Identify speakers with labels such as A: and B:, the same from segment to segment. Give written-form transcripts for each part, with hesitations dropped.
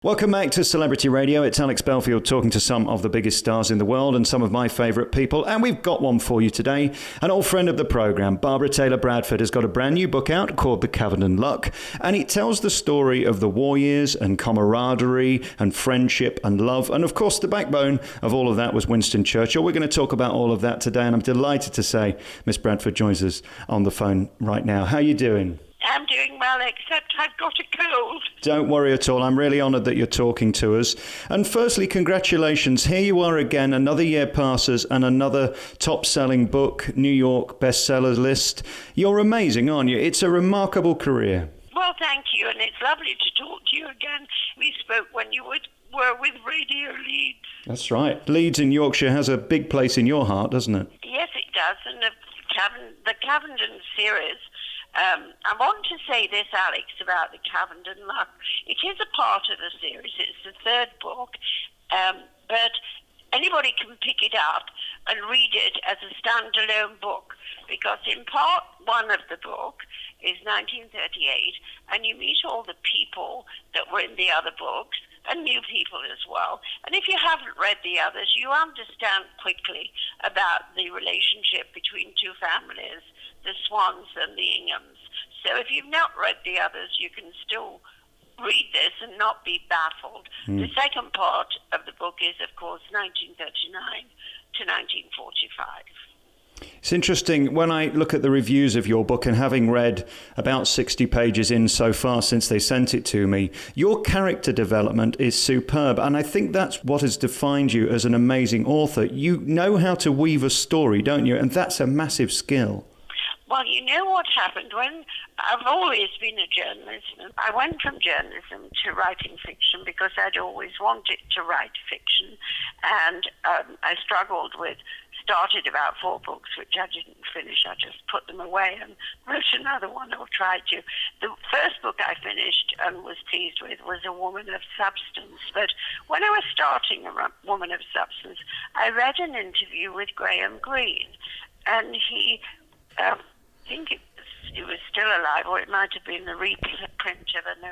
A: Welcome back to Celebrity Radio. It's Alex Belfield talking to some of the biggest stars in the world and some of my favourite people. And we've got one for you today. An old friend of the programme, Barbara Taylor Bradford, has got a brand new book out called The Cavendon Luck. And it tells the story of the war years and camaraderie and friendship and love. And of course, the backbone of all of that was Winston Churchill. We're going to talk about all of that today. And I'm delighted to say Miss Bradford joins us on the phone right now. How are you doing?
B: I'm doing well, except I've got a cold.
A: Don't worry at all. I'm really honoured that you're talking to us. And firstly, congratulations. Here you are again. Another year passes and another top-selling book, New York bestseller list. You're amazing, aren't you? It's a remarkable career.
B: Well, thank you, and it's lovely to talk to you again. We spoke when you were with Radio Leeds.
A: That's right. Leeds in Yorkshire has a big place in your heart, doesn't it?
B: Yes, it does. And the Cavendon series, I want to say this, Alex, about the Cavendon Luck. It is a part of the series. It's the third book, but anybody can pick it up and read it as a standalone book, because in part one of the book is 1938, and you meet all the people that were in the other books, and new people as well. And if you haven't read the others, you understand quickly about the relationship between two families, the Swans and the Inghams. So if you've not read the others, you can still read this and not be baffled. The second part of the book is, of course, 1939 to 1945.
A: It's interesting, when I look at the reviews of your book and having read about 60 pages in so far since they sent it to me, your character development is superb. And I think that's what has defined you as an amazing author. You know how to weave a story, don't you? And that's a massive skill.
B: Well, you know what happened when I've always been a journalist. I went from journalism to writing fiction because I'd always wanted to write fiction. And I started about 4 books, which I didn't finish. I just put them away and wrote another one, or tried to. The first book I finished and was pleased with was A Woman of Substance. But when I was starting A Woman of Substance, I read an interview with Graham Greene, and he... I think it was still alive, or it might have been the reprint of an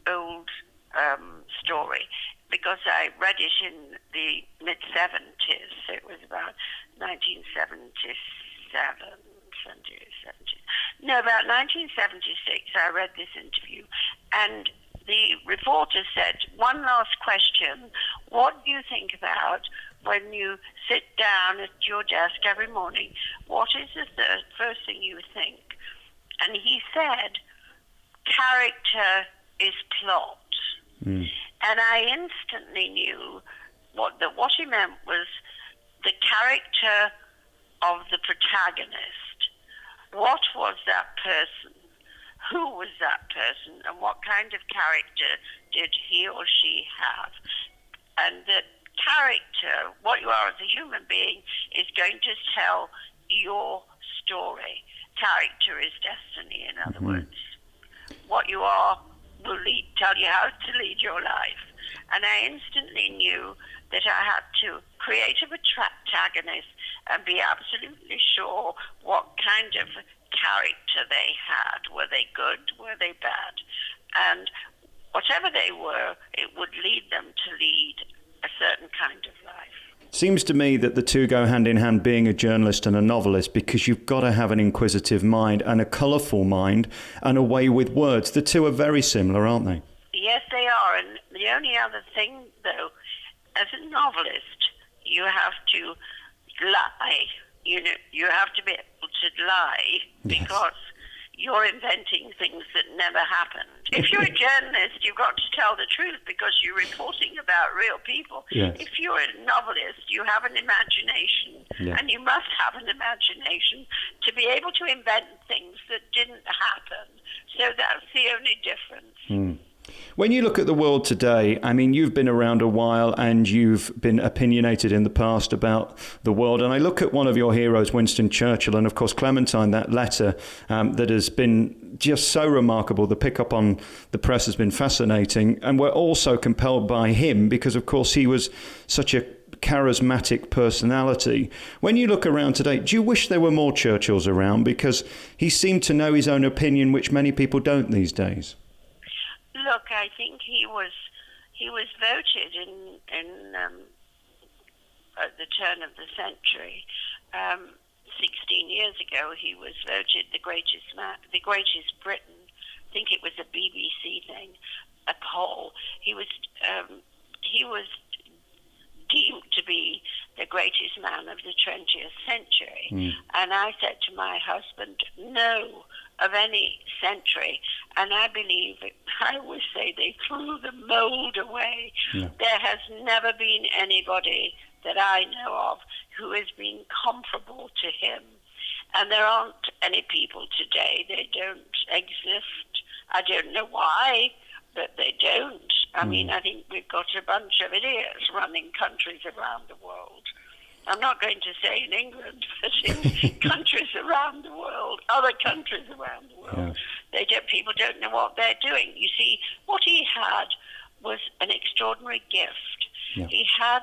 B: old story, because I read it in the mid-70s. So it was about 1977, about 1976, I read this interview, and the reporter said, "One last question. What do you think about when you sit down at your desk every morning? What is the first thing you think?" And he said, "Character is plot." And I instantly knew what he meant was the character of the protagonist. What was that person? Who was that person? And what kind of character did he or she have? And that character, what you are as a human being, is going to tell your story. Character is destiny, in other words. What you are will tell you how to lead your life. And I instantly knew that I had to create a protagonist and be absolutely sure what kind of character they had. Were they good? Were they bad? And whatever they were, it would lead them to lead a certain kind of life.
A: Seems to me that the two go hand in hand, being a journalist and a novelist, because you've got to have an inquisitive mind and a colourful mind and a way with words. The two are very similar, aren't they?
B: Yes, they are. And the only other thing, though, as a novelist, you have to lie. You know, you have to be able to lie, because you're inventing things that never happened. If you're a journalist, you've got to tell the truth because you're reporting about real people.
A: Yes.
B: If you're a novelist, you have an imagination, and you must have an imagination to be able to invent things that didn't happen. So that's the only difference.
A: When you look at the world today, I mean, you've been around a while and you've been opinionated in the past about the world. And I look at one of your heroes, Winston Churchill, and of course, Clementine, that letter that has been just so remarkable. The pickup on the press has been fascinating. And we're also compelled by him because, of course, he was such a charismatic personality. When you look around today, do you wish there were more Churchills around? Because he seemed to know his own opinion, which many people don't these days.
B: Look, I think he was he was voted at the turn of the century. 16 years ago, he was voted the greatest Briton. I think it was a BBC thing, a poll. He was deemed to be the greatest man of the 20th century. And I said to my husband, no, of any century. And I believe, I always say they threw the mold away. Yeah. There has never been anybody that I know of who has been comparable to him. And there aren't any people today. They don't exist. I don't know why, but they don't. I mean, I think we've got a bunch of idiots running countries around the world. I'm not going to say in England, but in countries around the world, other countries around the world, people don't know what they're doing. You see, what he had was an extraordinary gift. Yeah. He had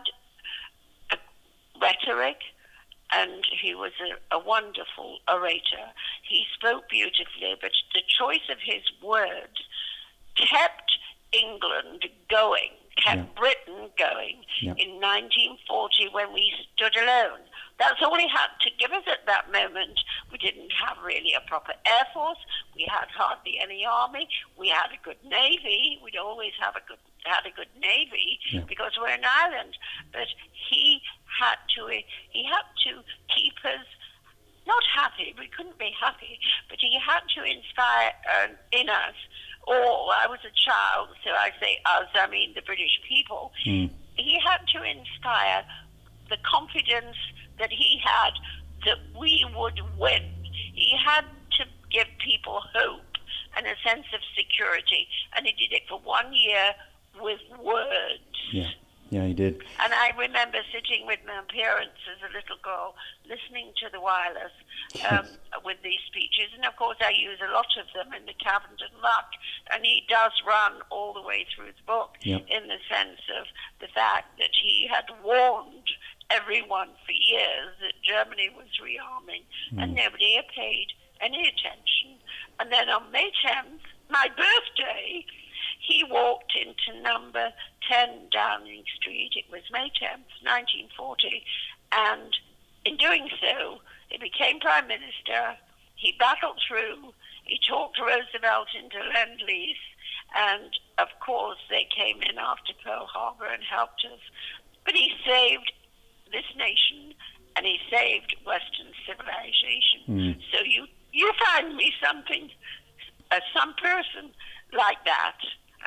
B: a rhetoric, and he was a wonderful orator. He spoke beautifully, but the choice of his words kept England going, kept Britain going in 1940 when we stood alone. That's all he had to give us at that moment. We didn't have really a proper air force. We had hardly any army. We had a good navy. We'd always had a good navy because we're an island. But he had to keep us not happy. We couldn't be happy, but he had to inspire in us. Or I was a child, so I say us, I mean the British people. He had to inspire the confidence that he had that we would win. He had to give people hope and a sense of security, and he did it for 1 year with words.
A: Yeah, he did.
B: And I remember sitting with my parents as a little girl, listening to the wireless with these speeches. And, of course, I use a lot of them in the Cavendon luck. And he does run all the way through the book in the sense of the fact that he had warned everyone for years that Germany was rearming, and nobody had paid any attention. And then on May 10th, my birthday, he walked into number 10 Downing Street. It was May 10th, 1940. And in doing so, he became Prime Minister. He battled through. He talked Roosevelt into Lend-Lease. And, of course, they came in after Pearl Harbor and helped us. But he saved this nation, and he saved Western civilization. So you find me something, some person like that,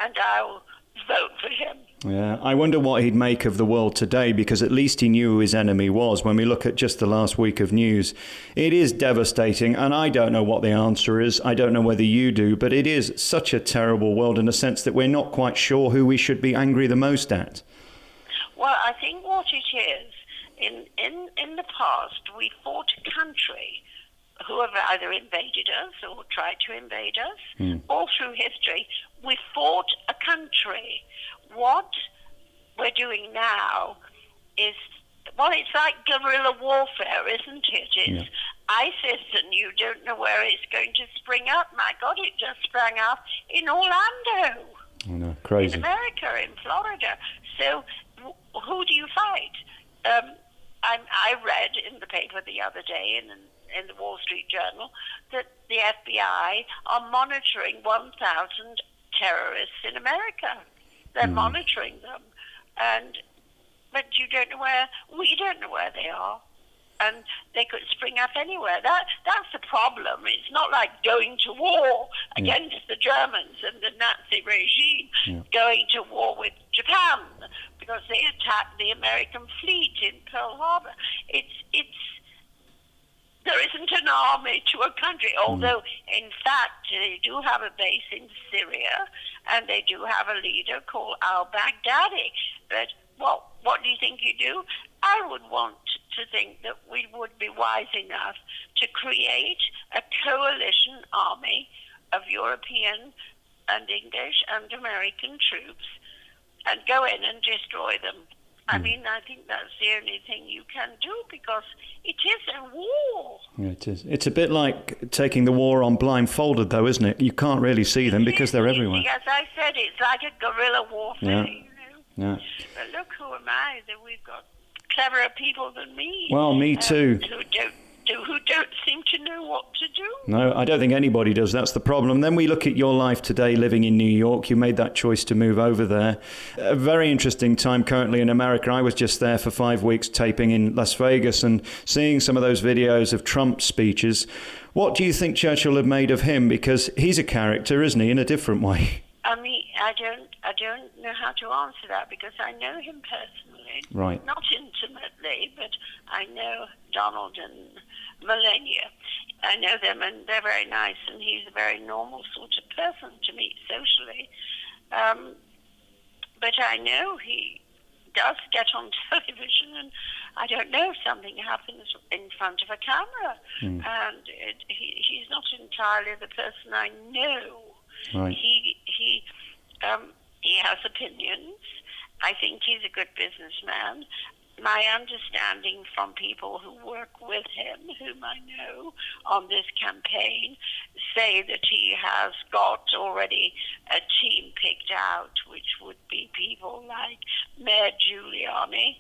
B: and I'll vote for him.
A: Yeah, I wonder what he'd make of the world today, because at least he knew who his enemy was. When we look at just the last week of news, it is devastating, and I don't know what the answer is. I don't know whether you do, but it is such a terrible world in a sense that we're not quite sure who we should be angry the most at.
B: Well, I think what it is, in the past, we fought a country who have either invaded us or tried to invade us. All through history, we fought a country. What we're doing now is, well, it's like guerrilla warfare, isn't it? It's ISIS, and you don't know where it's going to spring up. My God, it just sprang up in Orlando.
A: I know, crazy.
B: In America, in Florida. So who do you fight? I read in the paper the other day, in the Wall Street Journal, that the FBI are monitoring 1,000 terrorists in America. They're monitoring them, but we don't know where they are, and they could spring up anywhere. That's the problem. It's not like going to war against the Germans and the Nazi regime, going to war with Japan because they attacked the American fleet in Pearl Harbor. There isn't an army to a country, although, in fact, they do have a base in Syria, and they do have a leader called al-Baghdadi. But what do you think you do? I would want to think that we would be wise enough to create a coalition army of European and English and American troops and go in and destroy them. I mean, I think that's the only thing you can do, because it is a war.
A: Yeah, it is. It's a bit like taking the war on blindfolded, though, isn't it? You can't really see them because they're everywhere.
B: As I said, it's like a guerrilla warfare.
A: Yeah.
B: You know?
A: Yeah.
B: But look, who am I that we've got cleverer people than me?
A: Well, me too.
B: Who don't seem to know what to do.
A: No, I don't think anybody does. That's the problem. Then we look at your life today living in New York. You made that choice to move over there. A very interesting time currently in America. I was just there for 5 weeks taping in Las Vegas and seeing some of those videos of Trump's speeches. What do you think Churchill had made of him? Because he's a character, isn't he, in a different way?
B: I mean, I don't know how to answer that because I know him personally.
A: Right.
B: Not intimately, but I know Donald and Melania. I know them and they're very nice and he's a very normal sort of person to meet socially. But I know he does get on television and I don't know if something happens in front of a camera. And he's not entirely the person I know.
A: Right.
B: He has opinions. I think he's a good businessman. My understanding from people who work with him, whom I know on this campaign, say that he has got already a team picked out, which would be people like Mayor Giuliani,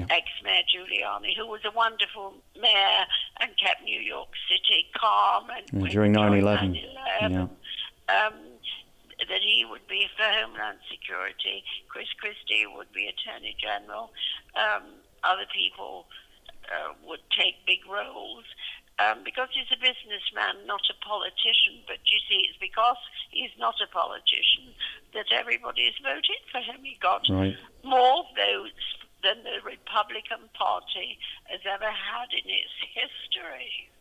B: ex-Mayor Giuliani, who was a wonderful mayor and kept New York City calm and
A: during 9/11. Yeah.
B: That he would be for Homeland Security. Chris Christie would be Attorney General. Other people would take big roles because he's a businessman, not a politician. But you see, it's because he's not a politician that everybody is voting for him. He got more votes than the Republican Party has ever had in its history.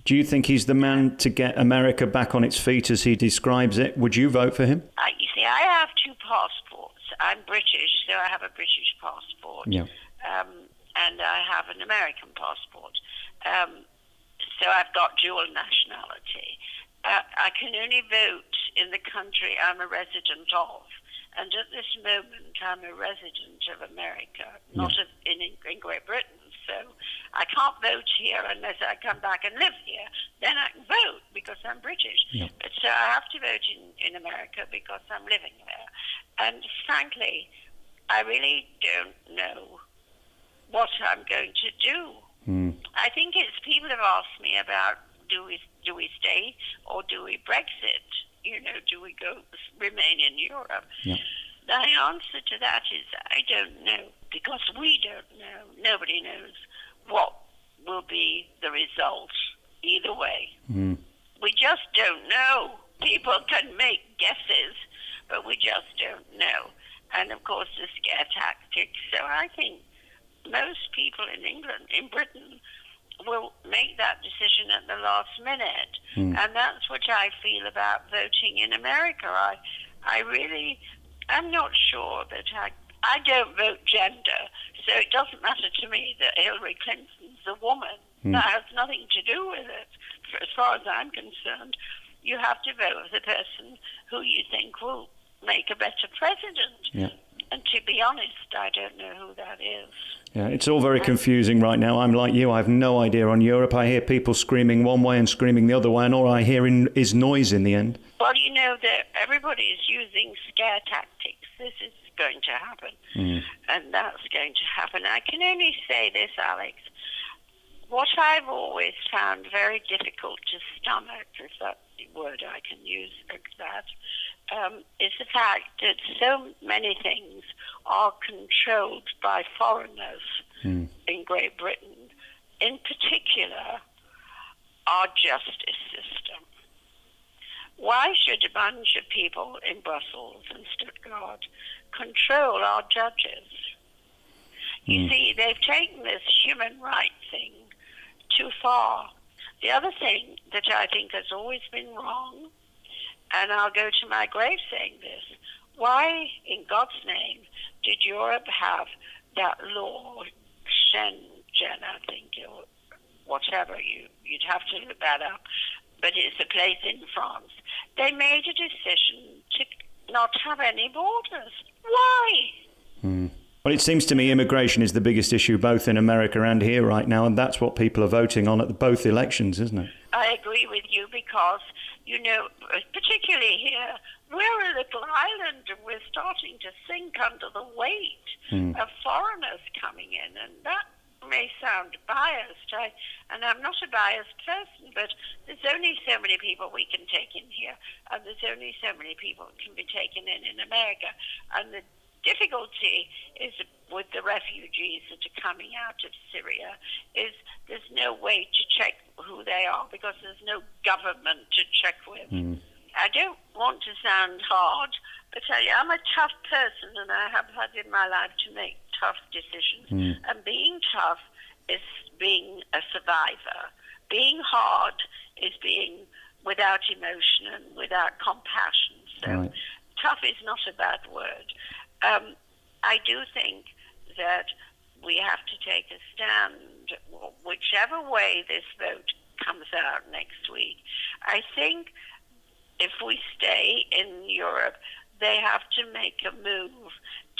A: Do you think he's the man to get America back on its feet as he describes it? Would you vote for him?
B: You see, I have two passports. I'm British, so I have a British passport.
A: Yeah.
B: And I have an American passport. So I've got dual nationality. I can only vote in the country I'm a resident of. And at this moment, I'm a resident of America, not in Great Britain. So I can't vote here unless I come back and live here. Then I can vote because I'm British.
A: Yeah.
B: But so I have to vote in America because I'm living there. And frankly, I really don't know what I'm going to do. I think it's people have asked me about do we stay or do we Brexit? You know, do we remain in Europe?
A: Yeah.
B: The answer to that is I don't know because we don't know. Nobody knows what will be the result either way. We just don't know. People can make guesses, but we just don't know. And of course, the scare tactics. So I think most people in England, in Britain, will make that decision at the last minute. And that's what I feel about voting in America. I'm not sure that I don't vote gender, so it doesn't matter to me that Hillary Clinton's a woman. That has nothing to do with it. As far as I'm concerned, you have to vote for the person who you think will make a better president.
A: Yeah.
B: And to be honest, I don't know who that is.
A: Yeah, it's all very confusing right now. I'm like you, I have no idea on Europe. I hear people screaming one way and screaming the other way, and all I hear is noise in the end.
B: Well, you know that everybody is using scare tactics. This is going to happen, and that's going to happen. I can only say this, Alex. What I've always found very difficult to stomach, if that's the word I can use, is the fact that so many things are controlled by foreigners in Great Britain, in particular our justice system. Why should a bunch of people in Brussels and Stuttgart control our judges? You see, they've taken this human rights thing too far. The other thing that I think has always been wrong, and I'll go to my grave saying this, why, in God's name, did Europe have that law, Schengen, I think, or whatever, you'd have to look that up, but it's a place in France. They made a decision to not have any borders. Why?
A: Well, it seems to me immigration is the biggest issue both in America and here right now, and that's what people are voting on at both elections, isn't it?
B: I agree with you because, you know, particularly here, we're a little island and we're starting to sink under the weight of foreigners coming in, and that may sound biased, and I'm not a biased person, but there's only so many people we can take in here, and there's only so many people that can be taken in America, and the difficulty is with the refugees that are coming out of Syria is there's no way to check who they are because there's no government to check with. I don't want to sound hard, but I'm a tough person, and I have had in my life to make tough decisions. And being tough is being a survivor. Being hard is being without emotion and without compassion. So tough is not a bad word. I do think that we have to take a stand, whichever way this vote comes out next week. I think if we stay in Europe, they have to make a move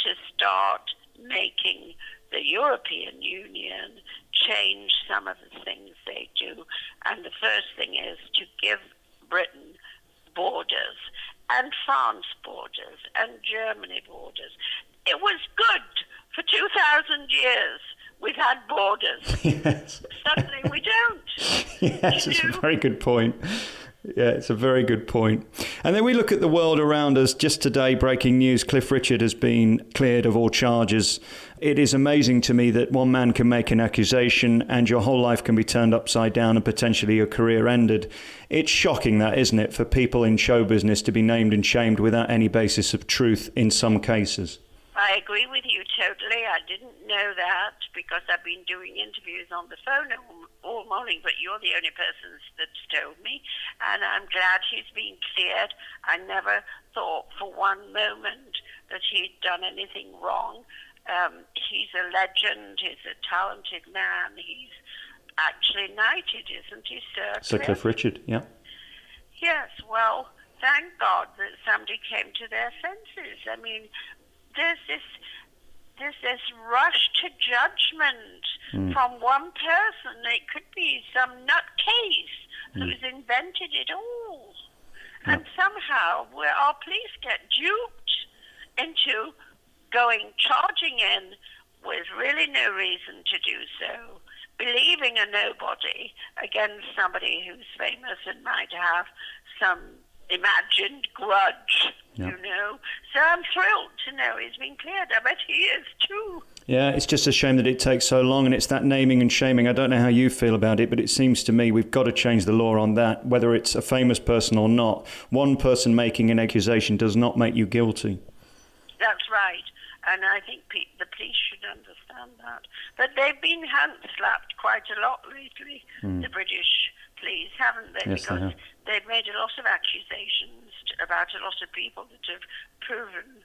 B: to start making the European Union change some of the things they do. And the first thing is to give Britain borders, and France borders, and Germany borders. It was good for 2,000 years. We've had borders.
A: Yes.
B: Suddenly we don't.
A: Yes, it's a very good point. Yeah, it's a very good point. And then we look at the world around us. Just today, breaking news, Cliff Richard has been cleared of all charges. It is amazing to me that one man can make an accusation and your whole life can be turned upside down and potentially your career ended. It's shocking that, isn't it, for people in show business to be named and shamed without any basis of truth in some cases.
B: I agree with you totally. I didn't know that because I've been doing interviews on the phone all morning, but you're the only person that's told me, and I'm glad he's been cleared. I never thought for one moment that he'd done anything wrong. He's a legend. He's a talented man. He's actually knighted, isn't he, Sir?
A: Sir Cliff Richard, yeah.
B: Yes, well, thank God that somebody came to their senses. I mean, there's this rush to judgment from one person. It could be some nutcase who's invented it all. And somehow our police get duped into charging in with really no reason to do so, believing a nobody against somebody who's famous and might have some imagined grudge, you know. So I'm thrilled to know he's been cleared. I bet he is too.
A: Yeah, it's just a shame that it takes so long, and it's that naming and shaming. I don't know how you feel about it, but it seems to me we've got to change the law on that, whether it's a famous person or not. One person making an accusation does not make you guilty.
B: That's right. And I think the police should understand that. But they've been hand-slapped quite a lot lately, the British police, haven't they?
A: Yes,
B: because
A: they have.
B: they've made a lot of accusations about a lot of people that have proven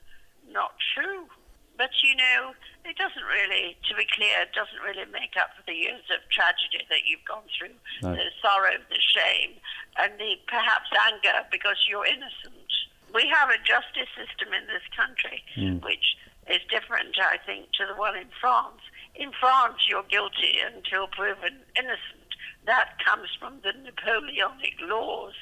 B: not true. But, you know, it doesn't really, to be clear, it doesn't really make up for the years of tragedy that you've gone through.
A: No.
B: The sorrow, the shame, and the perhaps anger because you're innocent. We have a justice system in this country which is different, I think, to the one in France. In France, you're guilty until proven innocent. That comes from the Napoleonic laws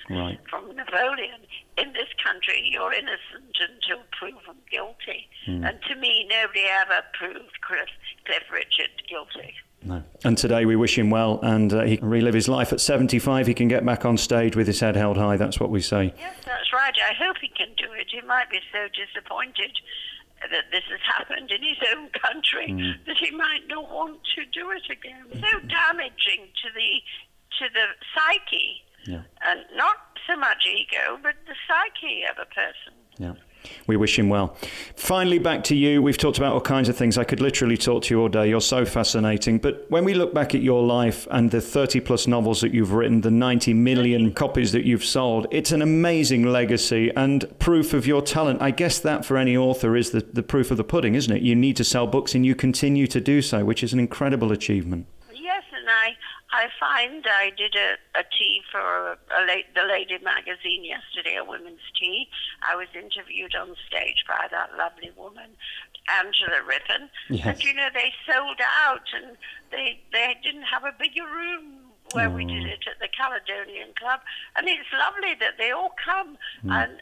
B: from Napoleon. In this country, you're innocent until proven guilty. And to me, nobody ever proved Cliff Richard guilty.
A: No. And today we wish him well, and he can relive his life. At 75, he can get back on stage with his head held high. That's what we say.
B: Yes, that's right. I hope he can do it. He might be so disappointed that this has happened in his own country that he might not want to do it again. So damaging to the psyche, and not so much ego, but the psyche of a person.
A: Yeah. We wish him well. Finally, back to you. We've talked about all kinds of things. I could literally talk to you all day. You're so fascinating. But when we look back at your life and the 30 plus novels that you've written, the 90 million copies that you've sold, it's an amazing legacy and proof of your talent. I guess that for any author is the proof of the pudding, isn't it? You need to sell books and you continue to do so, which is an incredible achievement.
B: Yes, and I find I did a tea for the Lady magazine yesterday, a women's tea. I was interviewed on stage by that lovely woman, Angela Rippon.
A: Yes.
B: And, you know, they sold out and they didn't have a bigger room where we did it at the Caledonian Club. And it's lovely that they all come and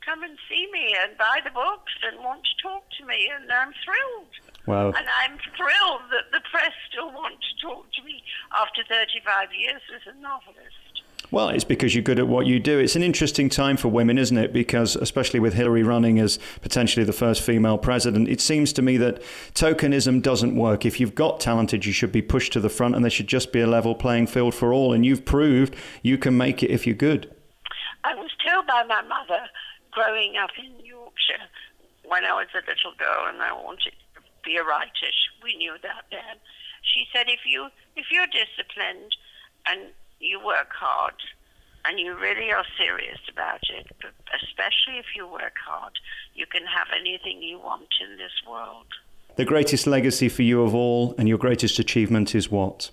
B: come and see me and buy the books and want to talk to me, and I'm thrilled.
A: Wow.
B: And I'm thrilled that the press still want to talk to me after 35 years as a novelist.
A: Well, it's because you're good at what you do. It's an interesting time for women, isn't it? Because especially with Hillary running as potentially the first female president, it seems to me that tokenism doesn't work. If you've got talented, you should be pushed to the front, and there should just be a level playing field for all. And you've proved you can make it if you're good.
B: I was told by my mother growing up in Yorkshire when I was a little girl and I wanted to be a writer. We knew that then. She said, if you're disciplined and you work hard and you really are serious about it, but especially if you work hard, you can have anything you want in this world.
A: The greatest legacy for you of all and your greatest achievement is what?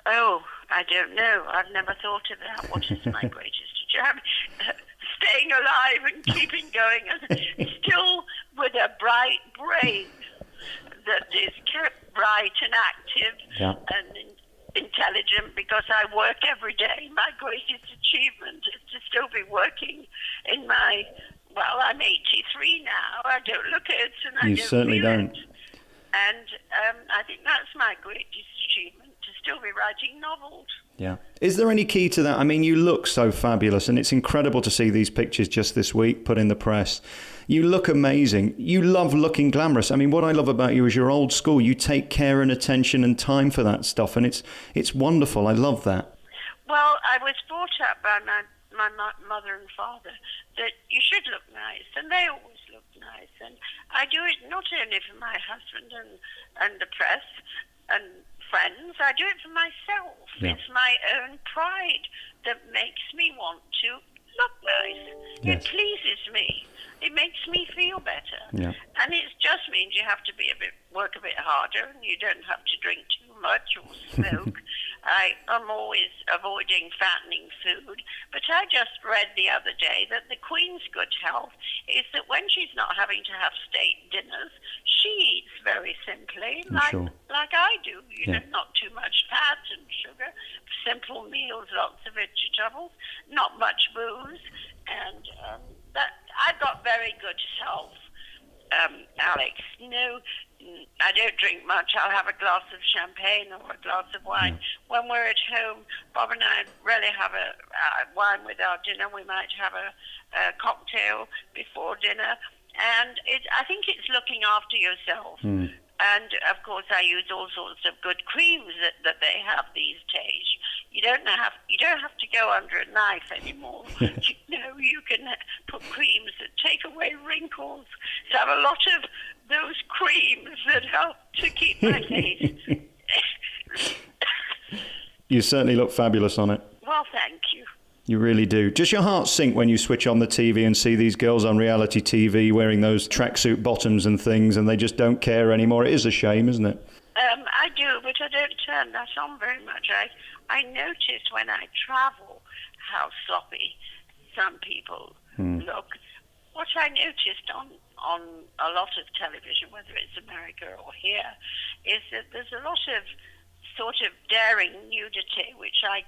B: Oh, I don't know. I've never thought of that. What is my greatest achievement? Staying alive and keeping going, and still with a bright brain that is kept bright and active and intelligent, because I work every day. My greatest achievement is to still be working in my, well, I'm 83 now. I don't look it, and I
A: you
B: don't
A: certainly
B: feel
A: don't.
B: it. And I think that's my greatest achievement, to still be writing novels.
A: Yeah. Is there any key to that? I mean, you look so fabulous, and it's incredible to see these pictures just this week put in the press. You look amazing. You love looking glamorous. I mean, what I love about you is you're old school. You take care and attention and time for that stuff, and it's wonderful. I love that.
B: Well, I was brought up by my mother and father that you should look nice, and they always look nice. And I do it not only for my husband and the press and friends, I do it for myself. Yeah. It's my own pride that makes me want to look nice. Yes. It pleases me. It makes me feel better. Yeah. And it just means you have to work a bit harder, and you don't have to drink too much or smoke. I'm always avoiding fattening food. But I just read the other day that the Queen's good health is that when she's not having to have state dinners, she eats very simply, like I do. You know, not too much fat and sugar, simple meals, lots of vegetables, not much booze, and I've got very good health, Alex. No, I don't drink much. I'll have a glass of champagne or a glass of wine. When we're at home, Bob and I rarely have a wine with our dinner. We might have a cocktail before dinner. And I think it's looking after yourself. And, of course, I use all sorts of good creams that they have these days. You don't have to go under a knife anymore. You can put creams that take away wrinkles. So I have a lot of those creams that help to keep my face.
A: You certainly look fabulous on it.
B: Well, thank you.
A: You really do. Does your heart sink when you switch on the TV and see these girls on reality TV wearing those tracksuit bottoms and things, and they just don't care anymore? It is a shame, isn't it?
B: I do, but I don't turn that on very much. I notice when I travel how sloppy some people look. What I noticed on a lot of television, whether it's America or here, is that there's a lot of sort of daring nudity, which I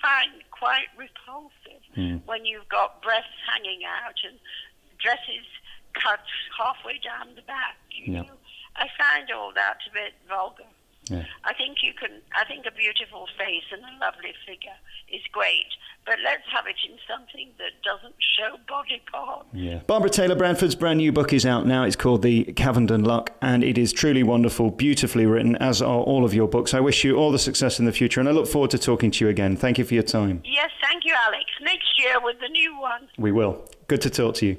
B: find quite repulsive when you've got breasts hanging out and dresses cut halfway down the back. You know, I find all that a bit vulgar. Yeah. I think a beautiful face and a lovely figure is great, but let's have it in something that doesn't show body parts. Yeah.
A: Barbara Taylor Bradford's brand new book is out now. It's called The Cavendon Luck, and it is truly wonderful, beautifully written, as are all of your books. I wish you all the success in the future, and I look forward to talking to you again. Thank you for your time.
B: Yes, thank you, Alex. Next year with the new one.
A: We will. Good to talk to you.